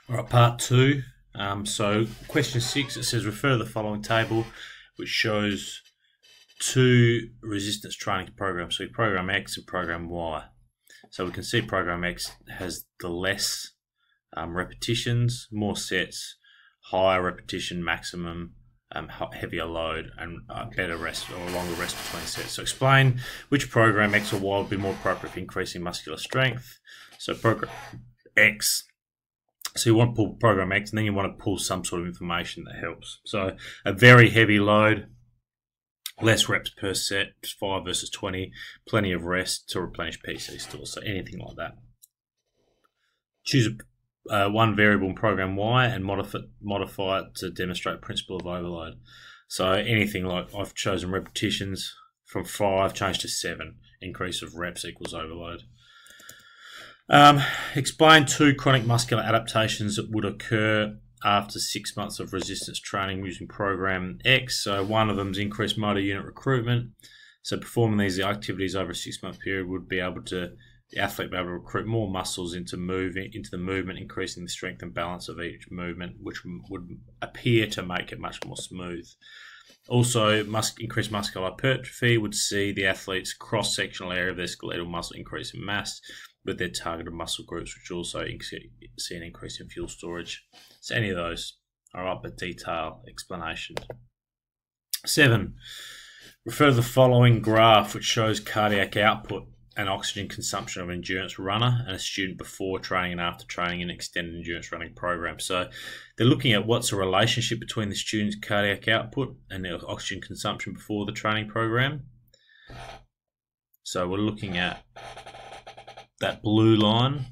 All right, part two. So question 6, it says refer to the following table, which shows two resistance training programs. So program X and program Y. So we can see program X has the less repetitions, more sets, higher repetition maximum, heavier load, and better rest or longer rest between sets. So explain which program X or Y would be more appropriate for increasing muscular strength. So program X. So you want to pull program X, and then you want to pull some sort of information that helps. So a very heavy load, less reps per set, 5 versus 20, plenty of rest to replenish PC stores. So anything like that. Choose one variable in program Y and modify it to demonstrate principle of overload. So anything like I've chosen repetitions from 5, changed to 7. Increase of reps equals overload. Explain two chronic muscular adaptations that would occur after 6 months of resistance training using program X. So one of them is increased motor unit recruitment. So performing these activities over a 6-month period would be able to, the athlete be able to recruit more muscles into the movement, increasing the strength and balance of each movement, which would appear to make it much more smooth. Also, increased muscular hypertrophy would see the athlete's cross-sectional area of their skeletal muscle increase in mass with their targeted muscle groups, which also see an increase in fuel storage. So any of those are up at detail explanation. 7. Refer to the following graph, which shows cardiac output and oxygen consumption of an endurance runner and a student before training and after training in an extended endurance running program. So they're looking at what's the relationship between the student's cardiac output and their oxygen consumption before the training program. So we're looking at that blue line.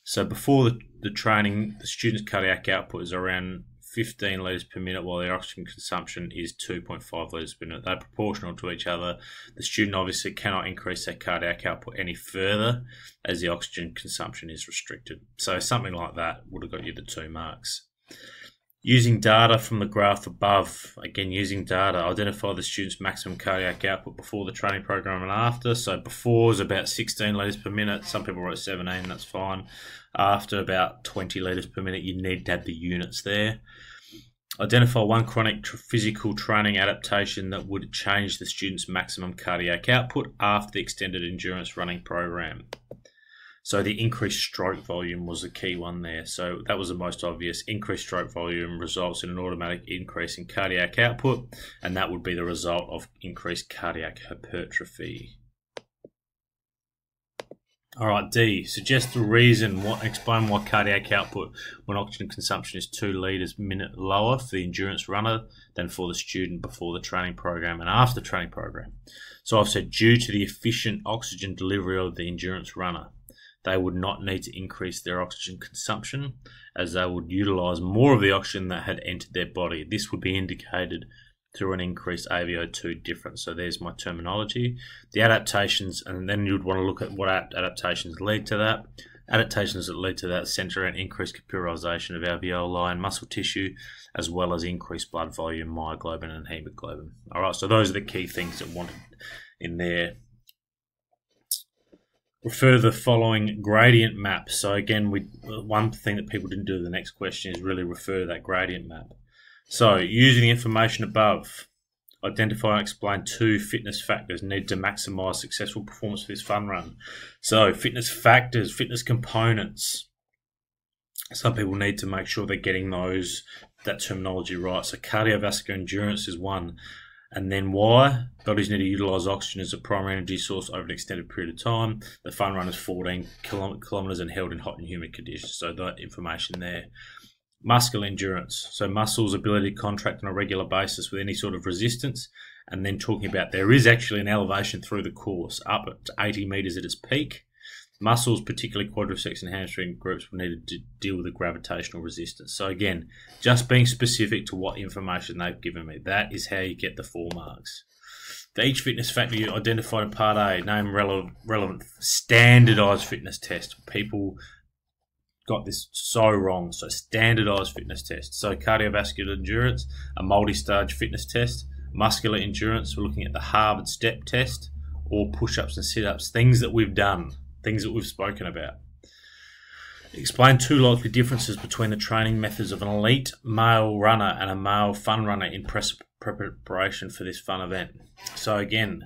So before the training, the student's cardiac output is around 15 litres per minute, while their oxygen consumption is 2.5 litres per minute. They're proportional to each other. The student obviously cannot increase their cardiac output any further as the oxygen consumption is restricted. So something like that would have got you the 2 marks. Using data from the graph above, again using data, identify the student's maximum cardiac output before the training program and after. So before is about 16 litres per minute. Some people wrote 17, that's fine. After about 20 litres per minute, you need to have the units there. Identify one chronic physical training adaptation that would change the student's maximum cardiac output after the extended endurance running program. So the increased stroke volume was the key one there. So that was the most obvious. Increased stroke volume results in an automatic increase in cardiac output, and that would be the result of increased cardiac hypertrophy. All right, D, suggest the reason, explain why cardiac output when oxygen consumption is 2 litres per minute lower for the endurance runner than for the student before the training program and after the training program. So I've said due to the efficient oxygen delivery of the endurance runner, they would not need to increase their oxygen consumption as they would utilise more of the oxygen that had entered their body. This would be indicated through an increased AVO2 difference. So there's my terminology. The adaptations, and then you'd want to look at what adaptations lead to that. Adaptations that lead to that centre around increased capillarization of alveoli and muscle tissue, as well as increased blood volume, myoglobin and hemoglobin. All right, so those are the key things that wanted in there. Refer to the following gradient map. So again, one thing that people didn't do in the next question is really refer to that gradient map. So, using the information above, identify and explain 2 fitness factors needed to maximise successful performance for this fun run. So, fitness factors, fitness components. Some people need to make sure they're getting that terminology right. So, cardiovascular endurance is one. And then why? Bodies need to utilise oxygen as a primary energy source over an extended period of time. The fun run is 14 kilometres and held in hot and humid conditions. So, that information there. Muscular endurance, so muscles' ability to contract on a regular basis with any sort of resistance, and then talking about there is actually an elevation through the course, up to 80 metres at its peak. Muscles, particularly quadriceps and hamstring groups, will need to deal with the gravitational resistance. So again, just being specific to what information they've given me, that is how you get the 4 marks. For each fitness factor you identified in Part A, name relevant standardised fitness test. People got this so wrong. So standardized fitness test. So cardiovascular endurance, a multi-stage fitness test. Muscular endurance, we're looking at the Harvard step test, or push-ups and sit-ups, things that we've done, things that we've spoken about. Explain two likely differences between the training methods of an elite male runner and a male fun runner in preparation for this fun event. So again,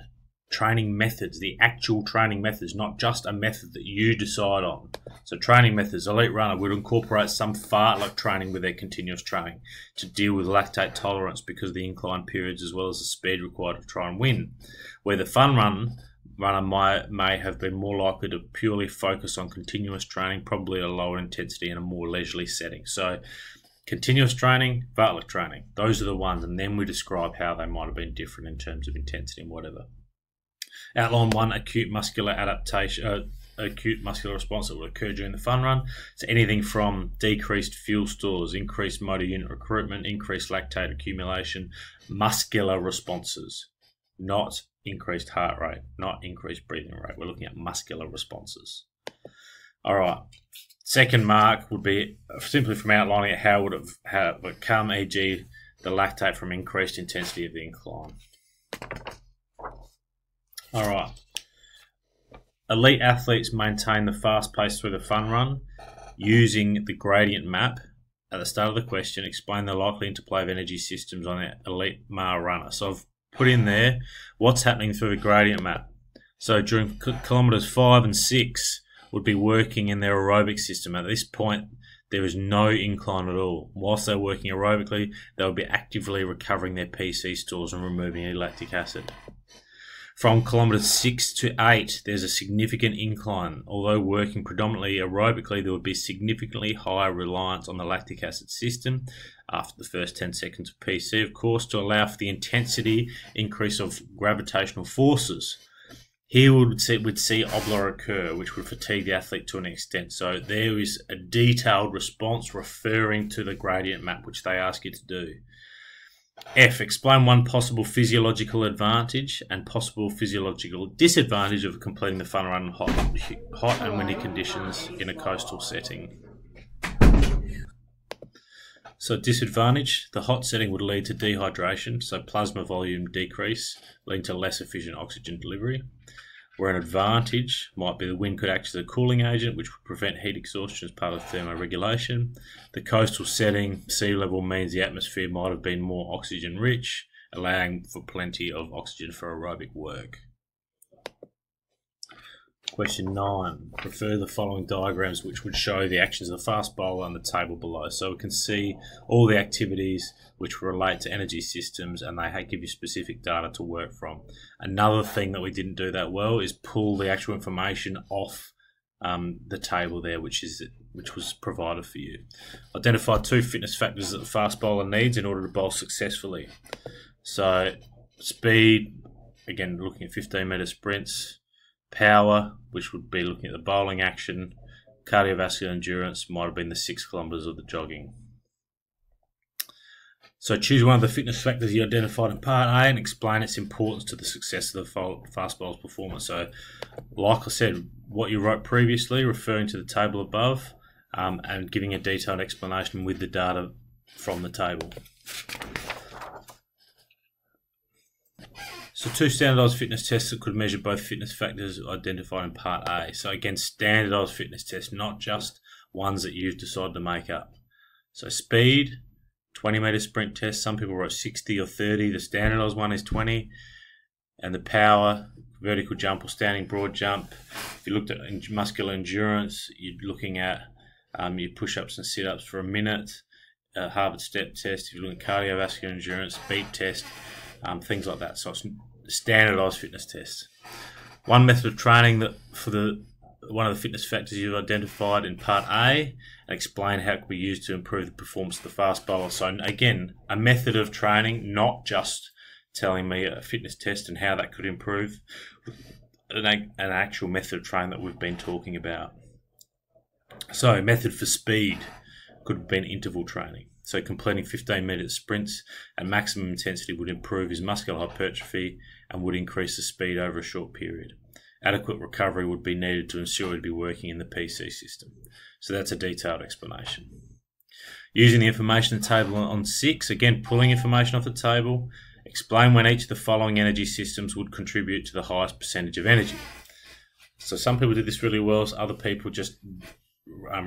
training methods, the actual training methods, not just a method that you decide on. So training methods, elite runner would incorporate some fartlek training with their continuous training to deal with lactate tolerance because of the incline periods as well as the speed required to try and win. Where the fun runner may have been more likely to purely focus on continuous training, probably at a lower intensity and a more leisurely setting. So continuous training, fartlek training, those are the ones, and then we describe how they might have been different in terms of intensity and whatever. Outline one acute muscular adaptation, acute muscular response that will occur during the fun run. So anything from decreased fuel stores, increased motor unit recruitment, increased lactate accumulation, muscular responses, not increased heart rate, not increased breathing rate. We're looking at muscular responses. All right. Second mark would be simply from outlining it how it would have come, e.g. the lactate from increased intensity of the incline. All right. Elite athletes maintain the fast pace through the fun run using the gradient map. At the start of the question, explain the likely interplay of energy systems on an elite male runner. So I've put in there what's happening through the gradient map. So during kilometres 5 and 6 would be working in their aerobic system. At this point, there is no incline at all. Whilst they're working aerobically, they'll be actively recovering their PC stores and removing any lactic acid. From kilometres 6 to 8, there's a significant incline. Although working predominantly aerobically, there would be significantly higher reliance on the lactic acid system after the first 10 seconds of PC, of course, to allow for the intensity increase of gravitational forces. Here we'd see obler occur, which would fatigue the athlete to an extent. So there is a detailed response referring to the gradient map, which they ask you to do. F, explain one possible physiological advantage and possible physiological disadvantage of completing the fun run in hot and windy conditions in a coastal setting. So disadvantage, the hot setting would lead to dehydration, so plasma volume decrease, leading to less efficient oxygen delivery. Where an advantage might be the wind could act as a cooling agent, which would prevent heat exhaustion as part of thermoregulation. The coastal setting, sea level, means the atmosphere might have been more oxygen rich, allowing for plenty of oxygen for aerobic work. Question 9. Refer to the following diagrams which would show the actions of the fast bowler and the table below. So we can see all the activities which relate to energy systems, and they give you specific data to work from. Another thing that we didn't do that well is pull the actual information off the table there, which was provided for you. Identify 2 fitness factors that the fast bowler needs in order to bowl successfully. So speed, again looking at 15-metre sprints. Power, which would be looking at the bowling action. Cardiovascular endurance might have been the 6 kilometres of the jogging. So choose one of the fitness factors you identified in part A and explain its importance to the success of the fast bowler's performance. So like I said, what you wrote previously, referring to the table above, and giving a detailed explanation with the data from the table. So 2 standardised fitness tests that could measure both fitness factors identified in part A. So again, standardised fitness tests, not just ones that you've decided to make up. So speed, 20-metre sprint test. Some people wrote 60 or 30. The standardised one is 20. And the power, vertical jump or standing broad jump. If you looked at muscular endurance, you're looking at your push-ups and sit-ups for a minute. Harvard step test. If you're looking at cardiovascular endurance, beat test, things like that. So it's standardised fitness tests. One method of training that for one of the fitness factors you've identified in part A, and explain how it can be used to improve the performance of the fast bowler. So again, a method of training, not just telling me a fitness test and how that could improve, an actual method of training that we've been talking about. So method for speed could have been interval training. So completing 15-metre sprints at maximum intensity would improve his muscular hypertrophy and would increase the speed over a short period. Adequate recovery would be needed to ensure he'd be working in the PC system. So that's a detailed explanation. Using the information in the table on 6, again pulling information off the table, explain when each of the following energy systems would contribute to the highest percentage of energy. So some people did this really well, so other people just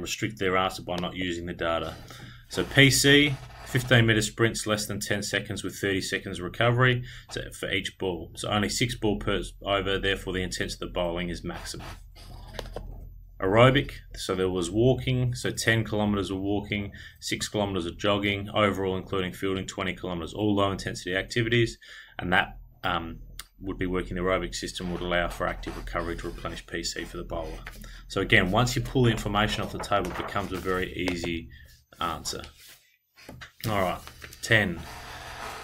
restrict their answer by not using the data. So PC, 15-meter sprints less than 10 seconds with 30 seconds recovery for each ball. So only 6 ball per over, therefore the intensity of the bowling is maximum. Aerobic, so there was walking, so 10 kilometers of walking, 6 kilometers of jogging, overall including fielding 20 kilometers, all low intensity activities, and that would be working the aerobic system, would allow for active recovery to replenish PC for the bowler. So again, once you pull the information off the table, it becomes a very easy answer. Alright, 10.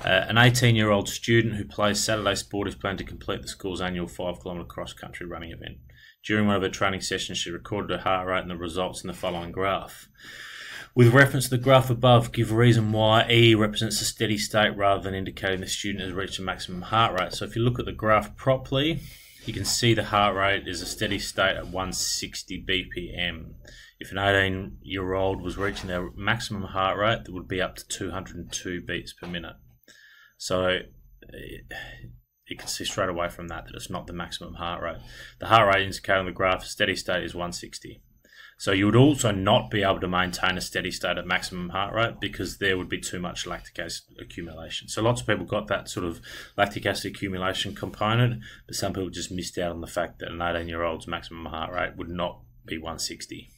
An 18-year-old student who plays Saturday sport is planning to complete the school's annual 5-kilometre cross-country running event. During one of her training sessions, she recorded her heart rate and the results in the following graph. With reference to the graph above, give a reason why E represents a steady state rather than indicating the student has reached a maximum heart rate. So if you look at the graph properly, you can see the heart rate is a steady state at 160 BPM. If an 18-year-old was reaching their maximum heart rate, that would be up to 202 beats per minute. So you can see straight away from that it's not the maximum heart rate. The heart rate indicated on the graph, steady state is 160. So you would also not be able to maintain a steady state at maximum heart rate because there would be too much lactic acid accumulation. So lots of people got that sort of lactic acid accumulation component, but some people just missed out on the fact that an 18-year-old's maximum heart rate would not be 160.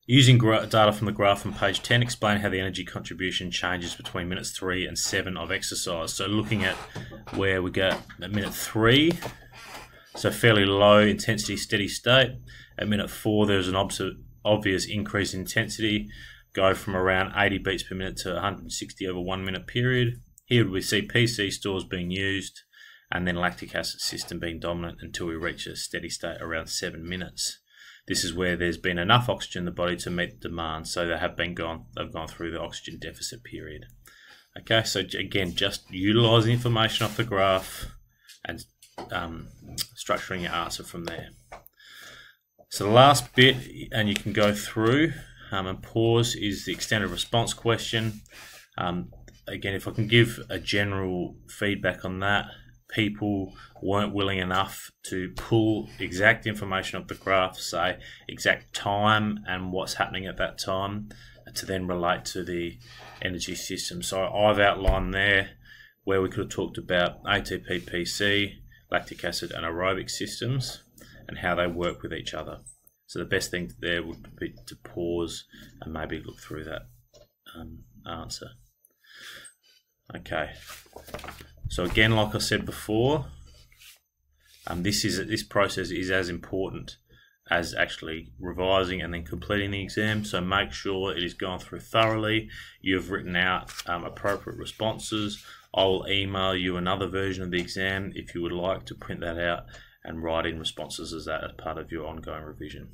Using data from the graph on page 10, explain how the energy contribution changes between minutes 3 and 7 of exercise. So looking at where we get at minute 3, so fairly low intensity steady state. At minute 4, there's an obvious increase in intensity, go from around 80 beats per minute to 160 over 1 minute period. Here we see PC stores being used and then lactic acid system being dominant until we reach a steady state around 7 minutes. This is where there's been enough oxygen in the body to meet the demand, so they've gone through the oxygen deficit period. Okay, so again, just utilising information off the graph and structuring your answer from there. So the last bit, and you can go through and pause, is the extended response question. Again, if I can give a general feedback on that, people weren't willing enough to pull exact information off the graph, say exact time and what's happening at that time, to then relate to the energy system. So I've outlined there where we could have talked about ATP, PC, lactic acid and aerobic systems and how they work with each other. So the best thing there would be to pause and maybe look through that answer. Okay. So again, like I said before, this process is as important as actually revising and then completing the exam. So make sure it is gone through thoroughly. You've written out appropriate responses. I'll email you another version of the exam if you would like to print that out and write in responses as part of your ongoing revision.